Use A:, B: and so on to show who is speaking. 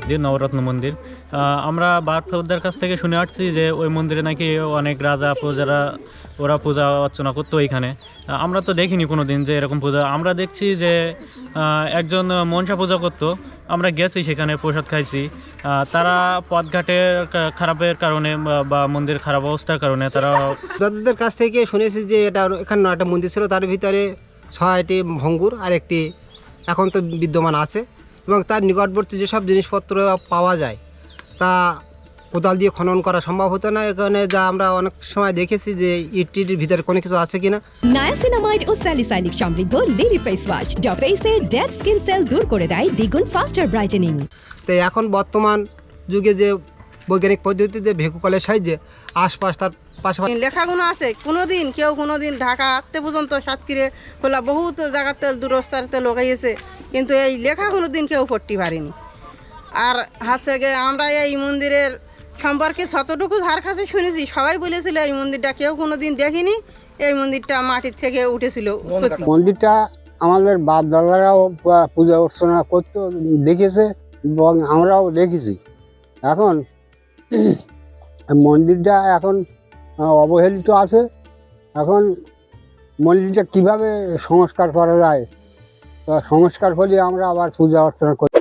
A: যে নবরত্ন মন্দির। আমরা বাপ-ঠাকুরদার কাছ থেকে শুনে আসছি যে ওই মন্দিরে নাকি অনেক রাজা প্রজারা ওরা পূজা অর্চনা করতো এইখানে। আমরা তো দেখিনি কোনো দিন যে এরকম পূজা। আমরা দেখছি যে একজন মনসা পূজা করতো। আমরা গেছি সেখানে প্রসাদ খাইছি। তারা পথঘাটের খারাপের কারণে বা মন্দির খারাপ অবস্থার কারণে তারা
B: দাদাদের কাছ থেকে শুনেছি যে এখানে একটা মন্দির ছিল, তার ভিতরে 6টি ভঙ্গুর আর একটি এখন তো বিদ্যমান আছে, এবং তার নিকটবর্তী যেসব জিনিসপত্র পাওয়া যায় তা কোদাল দিয়ে খনন করা সম্ভব হতো না। এখানে যা আমরা অনেক সময় দেখেছি যে ইটির ভিতরে কোনো কিছু আছে কিনা।
C: নায়াসিনামাইড ও স্যালিসাইলিক সমৃদ্ধ লিলি ফেস ওয়াশ যা ফেসের ডেড স্কিন সেল দূর করে দেয় দ্বিগুণ ফাস্টার ব্রাইটেনিং।
B: তো এখন বর্তমান যুগে যে বৈজ্ঞানিক পদ্ধতিতে ভেকু কলের সাহায্যে আশপাশ তার পাশাপাশি
D: লেখাগুলো আছে, কোনোদিন ঢাকা আঁকতে পর্যন্ত সাতক্ষীরে খোলা বহুত জায়গাতে দূরস্থাতে লোকাইছে, কিন্তু এই লেখা কোনোদিন কেউ পড়তে পারেনি। আর হচ্ছে গিয়ে আমরা এই মন্দিরের সম্পর্কে যতটুকু যার কাছে শুনেছি সবাই বলেছিল এই মন্দিরটা কেউ কোনোদিন দেখিনি, এই মন্দিরটা মাটির থেকে উঠেছিল।
E: মন্দিরটা আমাদের বাপ দাদারাও পূজা অর্চনা করতো, দেখেছে এবং আমরাও দেখেছি। এখন মন্দিরটা এখন অবহেলিত আছে। এখন মন্দিরটা কিভাবে সংস্কার করা যায়, সংস্কার করে আমরা আবার পূজা অর্চনা করি।